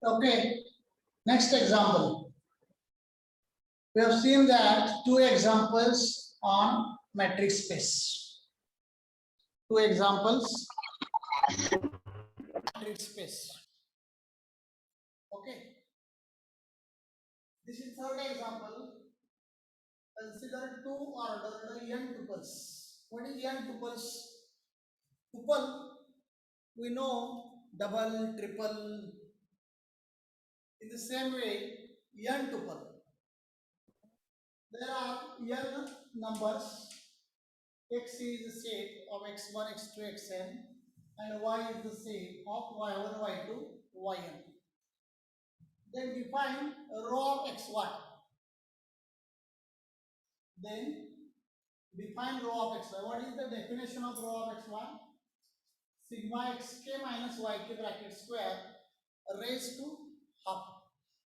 Okay, next example. We have seen that two examples on metric space. Two examples, metric space. Okay. This is third example. Consider two ordered n tuples. What is n tuples? Tuple, we know double, triple. In the same way, n tuple. There are n numbers. X is the set of x1, x2, xn, and y is the set of y1, y2, yn. Then define row of xy. Then define row of xy. What is the definition of row of xy? Sigma xk minus yk bracket square raised to half.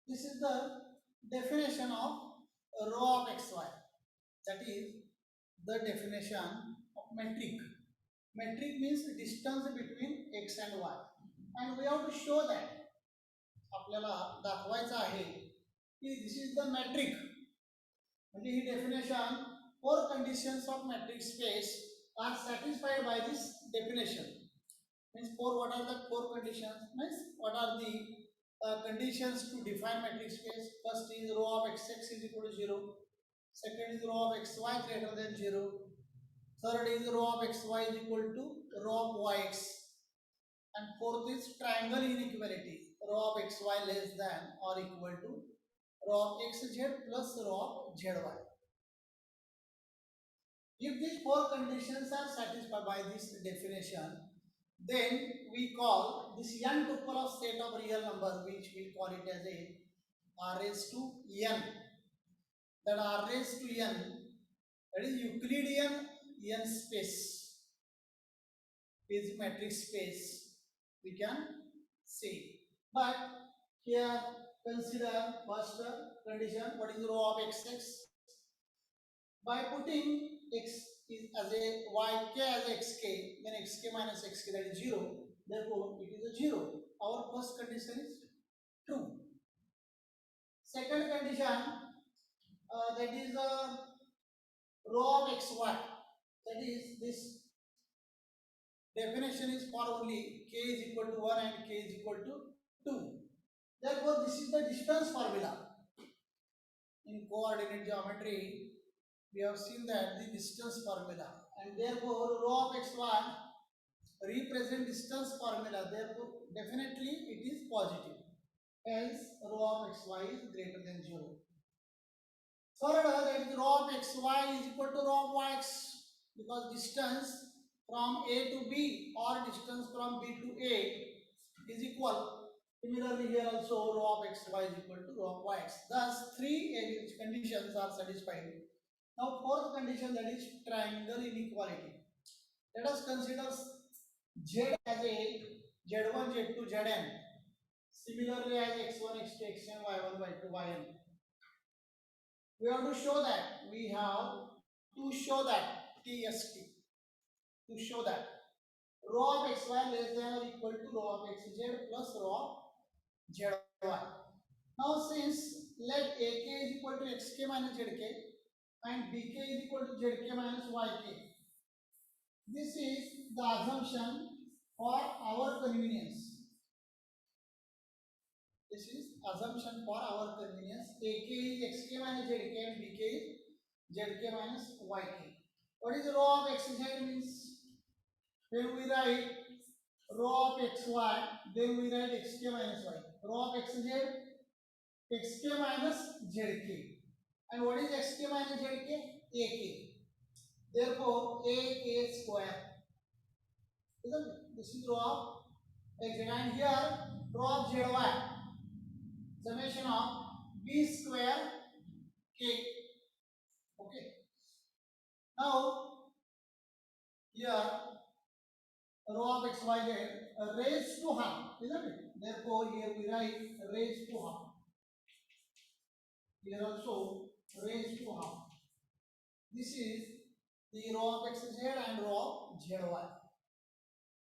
This is the definition of row of xy. That is the definition of metric. Metric means distance between x and y. And we have to show that. आपल्याला दाखवायचं आहे की this is the metric. म्हणजे ही definition, four conditions of metric space are satisfied by this definition. Means what are the four conditions? Means what are the conditions to define metric space? First is row of xx is equal to 0. Second is row of xy greater than 0. Third is row of xy is equal to row of yx. And fourth is triangle inequality. Row of xy less than or equal to row of xz plus row of zy. If these four conditions are satisfied by this definition, then we call this n tuple of set of real number, which we call it as a r raised to n. That r raised to n, that is Euclidean n space, is metric space, we can say. But here consider first condition. What is the row of xx? By putting x is as a yk as a xk, then xk minus xk, that is 0. Therefore, it is a 0. Our first condition is true. Second condition, that is a row of xy. That is, this definition is for only k is equal to 1 and k is equal to 2. Therefore, this is the distance formula. In coordinate geometry, we have seen that the distance formula, and therefore row of xy represent distance formula. Therefore, definitely it is positive. Hence, row of xy is greater than 0. Third, that is row of xy is equal to row of yx, because distance from A to B or distance from B to A is equal. Similarly, here also row of xy is equal to row of yx. Thus, three conditions are satisfied. Now, fourth condition, that is triangle inequality. Let us consider Z as a Z1, Z2, Zn. Similarly, as x1, x2, xn, y1, y2, yn. We have to show that. We have to show that TST. To show that row of xy less than or equal to row of xz plus row of zy. Now, since let ak is equal to xk minus zk and bk is equal to zk minus yk, this is the assumption for our convenience. This is assumption for our convenience. AK is xk minus zk and bk is zk minus yk. What is row of xz means? When we write row of xy, then we write xk minus y. Row of xz, xk minus zk. And what is xk minus zk? ak. Therefore, ak square. This is row of xz. And here, row of zy. Summation of b square k. Okay. Now, here, row of xyz raised to half, isn't it? Therefore, here we write raised to half. Here also raised to half. This is the row of xz and row of zy.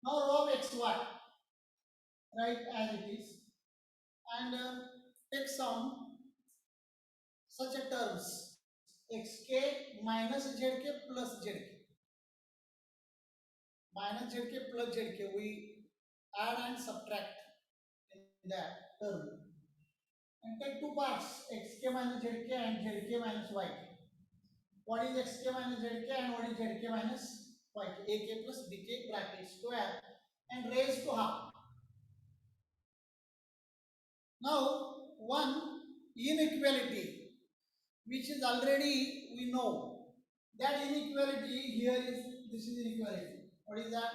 Now, row of xy, write as it is. and take some such a terms xk minus zk plus zk minus zk plus zk we add and subtract in that term and take two parts xk minus zk and zk minus yk. What is xk minus zk and what is zk minus yk? Ak plus bk bracket square and raised to half. Now one inequality which is already we know that inequality here is this is inequality. What is that?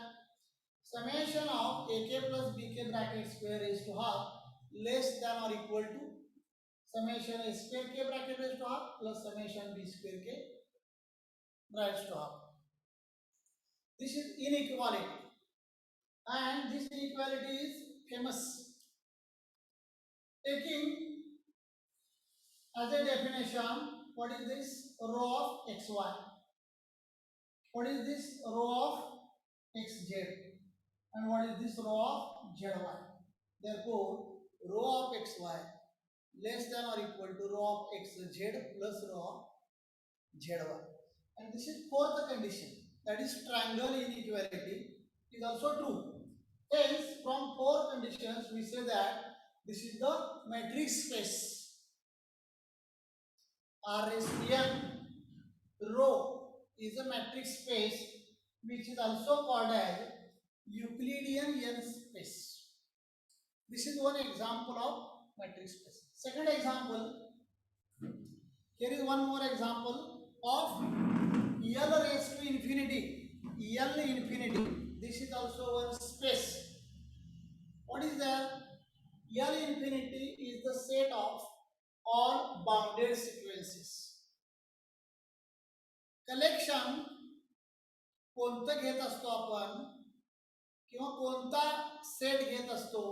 Summation of ak plus bk bracket square raised to half less than or equal to summation a square k bracket raised to half plus summation b square k raised to half. This is inequality and this inequality is famous. Taking as a definition, what is this? Row of xy. What is this? Row of xz. And what is this? Row of zy. Therefore, row of xy less than or equal to row of xz plus row of zy. And this is fourth condition. That is triangle inequality is also true. Hence, from four conditions, we say that this is the matrix space. R is n row is a matrix space which is also called as Euclidean n space. This is one example of matrix space. Second example, here is one more example of L raised to infinity. L infinity. This is also one space. What is that? L infinity is the set of all bounded sequences. Collection कोणतं घेत असतो आपण किंवा कोणता set घेत असतो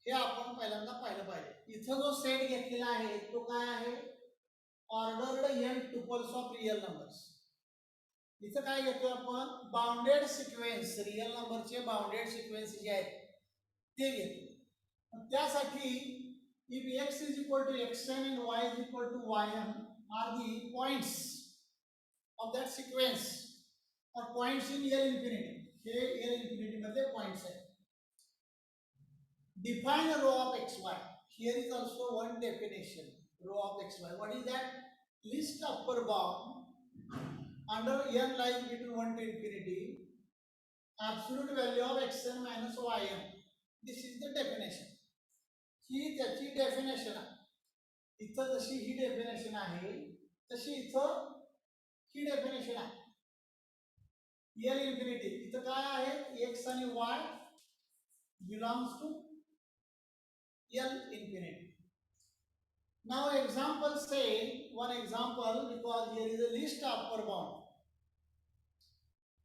हे आपण पहिल्यांदा पाहिलं पाहिजे. इथं जो सेट घेतलेला आहे तो काय आहे? Ordered n tuples of real numbers. इथं काय घेतोय आपण? बाउंडेड सिक्वेन्स, रियल नंबरचे बाउंडेड सिक्वेन्स जे आहेत ते घेतो. त्यासाठी if x is equal to xn and y is equal to yn are the points of that sequence or points in L infinity. Hey L infinity मध्ये points आहे. Define a row of xy. Here is also one definition. Row of xy. What is that? List upper bound under n lies between 1 to infinity. Absolute value of xn minus yn. This is the definition. ही त्याची definition आहे. इथं जशी ही definition आहे तशी इथं ही definition आहे. L infinity इथं काय आहे? x आणि y belongs to L infinity. Now example say one example because here is a list upper bound.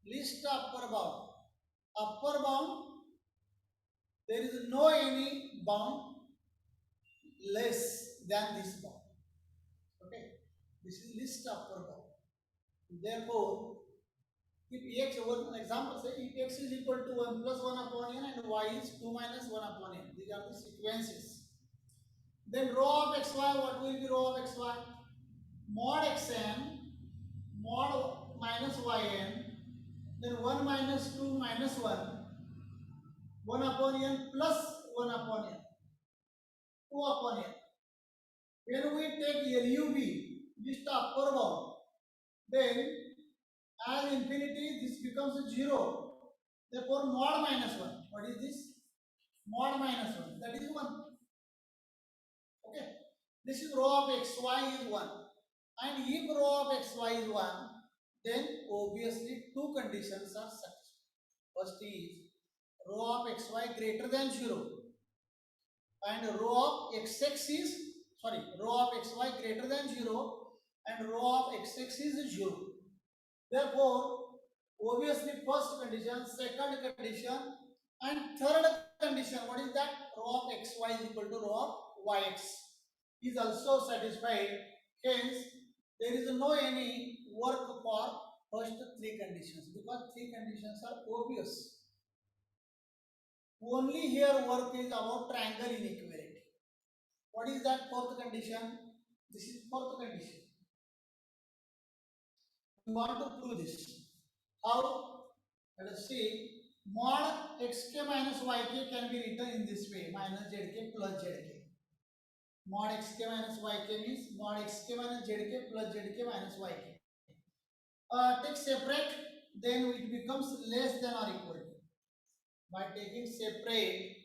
List upper bound. Upper bound there is no any bound less than this bound. Okay, this is list upper bound. Therefore, if x, one example say if x is equal to 1 plus 1 upon n and y is 2 minus 1 upon n, these are the sequences. Then row of xy, what will be row of xy? Mod xn, mod minus yn, then 1 minus 2 minus 1, 1 upon n plus 1 upon n. 2 upon n. When we take LUB, list upper bound, then as infinity this becomes 0. Therefore mod minus 1. What is this? Mod minus 1. That is 1. Okay. This is row of xy is 1. And if row of xy is 1, then obviously two conditions are satisfied. First is row of xy greater than 0. And row of xx is row of xy greater than 0 and row of xx is 0. Therefore, obviously first condition, second condition and third condition, what is that? Row of xy is equal to row of yx is also satisfied. Hence, there is no any work for first three conditions because three conditions are obvious. Only here work is about triangle inequality. What is that fourth condition? This is fourth condition. We want to prove this. How? Let us see. Mod xk minus yk can be written in this way: minus zk plus zk. Mod xk minus yk means mod xk minus zk plus zk minus yk. Take separate, then it becomes less than or equal to. By taking separate,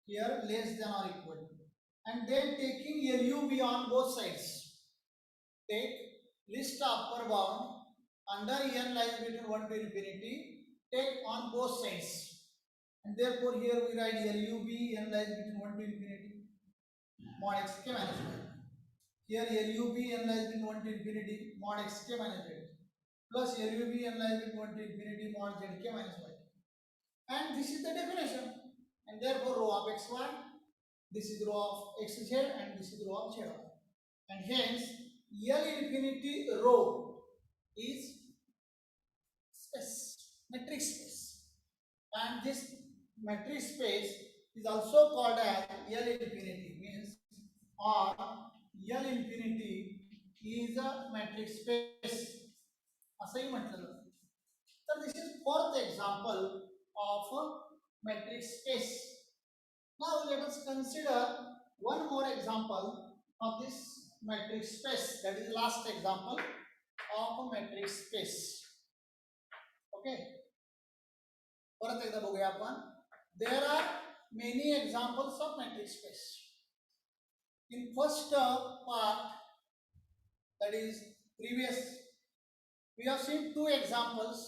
here less than or equal to. And then taking LUB on both sides. Take list upper bound under n lies between 1 to infinity, take on both sides. And therefore here we write LUB n lies between 1 to infinity mod xk minus y. Here LUB n lies between 1 to infinity mod xk minus z plus LUB n lies between 1 to infinity mod zk minus y. And this is the definition. And therefore rho of xy, this is rho of xz, and this is rho of zy. And hence L infinity rho is space, metric space. And this metric space is also called as L infinity, means or L infinity is a metric space. असंही म्हटलं जातं. तर this is fourth example of metric space. Now let us consider one more example of this metric space, that is last example of a metric space. Okay, परत एकदा बघूया आपण. There are many examples of metric space. In first part, that is previous, we have seen two examples: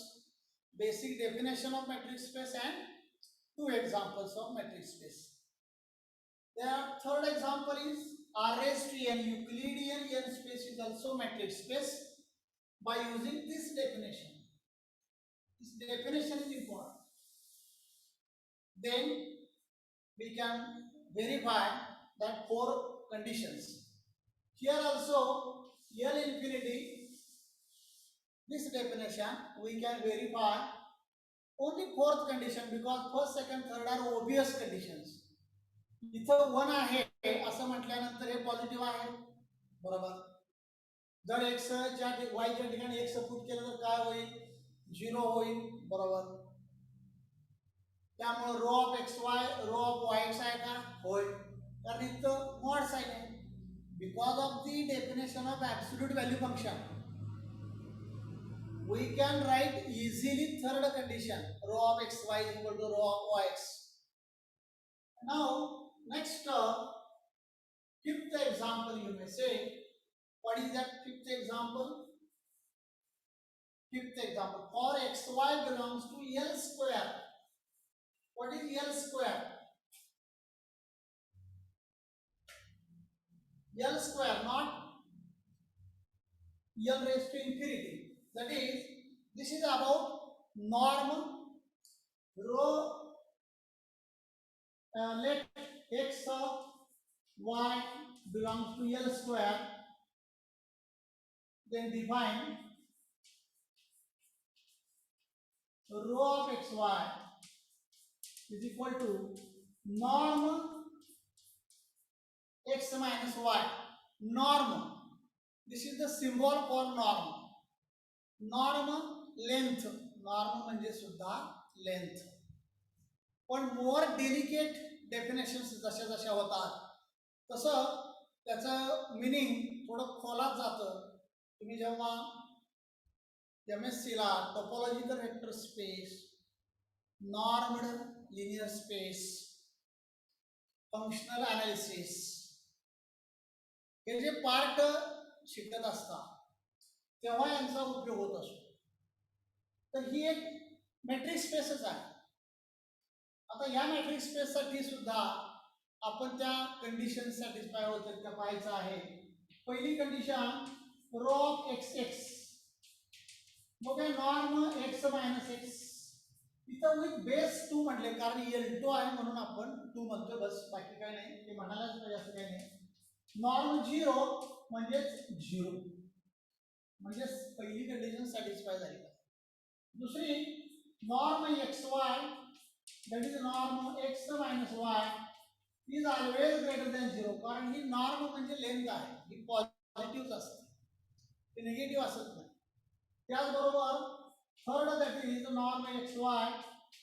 basic definition of metric space and two examples of metric space. The third example is R raised to n, Euclidean n space is also metric space by using this definition. This definition is important. Then we can verify that four conditions. Here also L infinity, this definition we can verify only fourth condition, because first, second, third are obvious conditions. इथं 1 आहे असं म्हटल्यानंतर हे positive आहे, बरोबर. जर x च्या y च्या ठिकाणी x पुट केलं तर काय होईल? 0 होईल, बरोबर. त्यामुळे rho of xy rho of yx आहे का? होय, कारण इथं मॉड साइन आहे. Because of the definition of absolute value function, we can write easily third condition, rho of xy is equal to rho of yx. Now next fifth example, you may say, what is that fifth example? Fifth example, for xy belongs to L square. What is L square? L square, not L raised to infinity. That is, this is about norm rho. Let x of y belongs to L square, then define rho of xy is equal to norm x minus y. Norm, this is the symbol for norm. Norm length, norm म्हणजे सुद्धा length. पण मोर delicate definitions जशा जशा होतात तसं त्याचं meaning थोडं खोलात जातं. तुम्ही जेव्हा MSc ला topological vector space, normed linear space, functional analysis हे जे पार्ट शिकत असतात तेव्हा यांचा उपयोग होत असतो. तर ही एक मेट्रिक स्पेसच आहे. आता या मॅट्रिक स्पेससाठी सुद्धा आपण त्या कंडिशन सॅटिस्फाय होतात का पाहायचं आहे. पहिली condition rho of x x, मग नॉर्म एक्स मायनस एक्स, इथं विथ बेस 2 म्हटले कारण L2 आहे म्हणून आपण 2 म्हणतो, बस, बाकी काही नाही, ते म्हणायलाच पाहिजे असं काही नाही. नॉर्म 0 म्हणजेच 0, म्हणजे पहिली कंडिशन सॅटिस्फाय झाली. दुसरी norm x Y, that is norm x minus y is always greater than 0 कारण ही नॉर्म म्हणजे लेंथ आहे, ही पॉझिटिव्ह असते, ती निगेटिव्ह असत नाही. त्याचबरोबर third that is norm x Y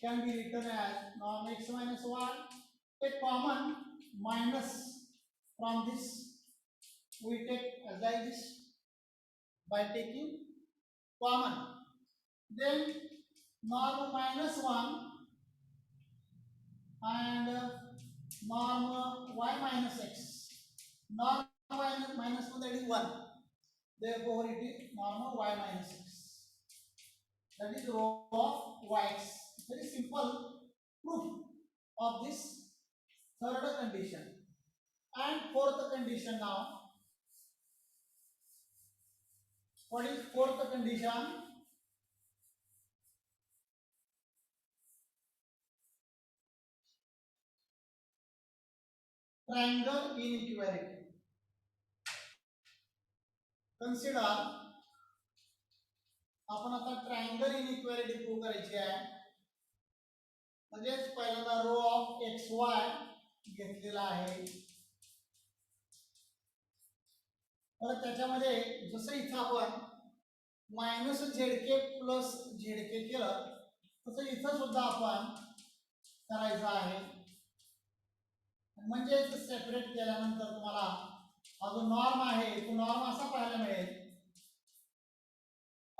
can be written as norm x minus y, a common minus from this we take as like this by taking common, then norm minus 1 and norm y minus x, norm y minus 1 that is 1, therefore it is norm y minus x, that is row of yx. Very simple proof of this third condition. And fourth condition now. What is fourth condition? Triangle inequality. Consider आपण आता triangle inequality prove करायची आहे. म्हणजेच पहिल्यांदा रो of x वाय घेतलेला आहे, तर त्याच्यामध्ये जसं इथं आपण मायनस झेडके प्लस झेडके केलं तसं इथं सुद्धा आपण करायचं आहे. म्हणजे सेपरेट केल्यानंतर तुम्हाला हा जो नॉर्म आहे तो नॉर्म असा पाहायला मिळेल.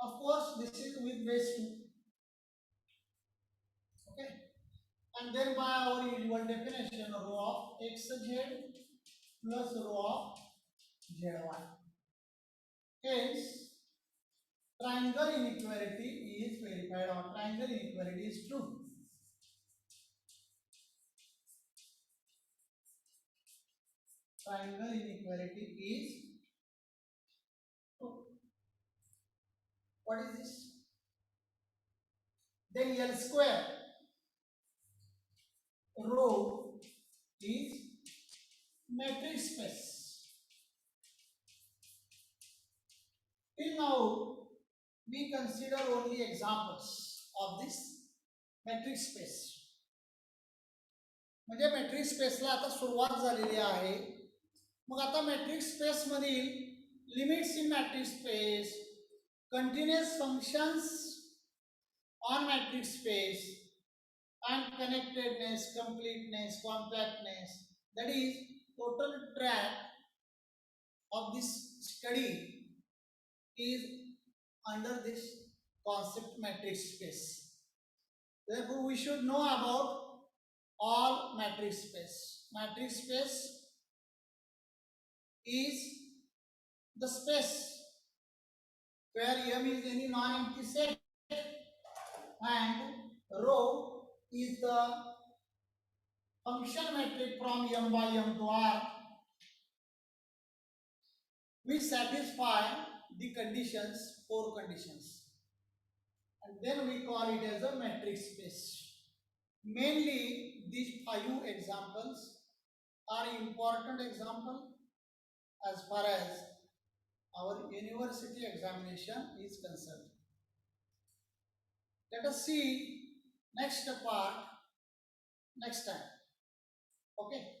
Of course, this is with base 2. Okay, and then by our usual definition, row of xz plus row of zy. Hence, triangle inequality is verified or triangle inequality is true. Triangle inequality is true. What is this? Then L square row is matrix space. Till now we consider only examples of this matrix space. म्हणजे matrix स्पेसला आता सुरुवात झालेली आहे. मग आता matrix space मधील limits in matrix space, continuous functions on matrix space and connectedness, completeness, compactness, that is total track of this study is under this concept matrix space. Therefore we should know about all matrix space. Matrix space is the space where M is any non-empty set and row is the function metric from M by M to R which satisfy the conditions, 4 conditions, and then we call it as a matrix space. Mainly these 5 examples are important example as far as our university examination is concerned. Let us see next part next time. Okay.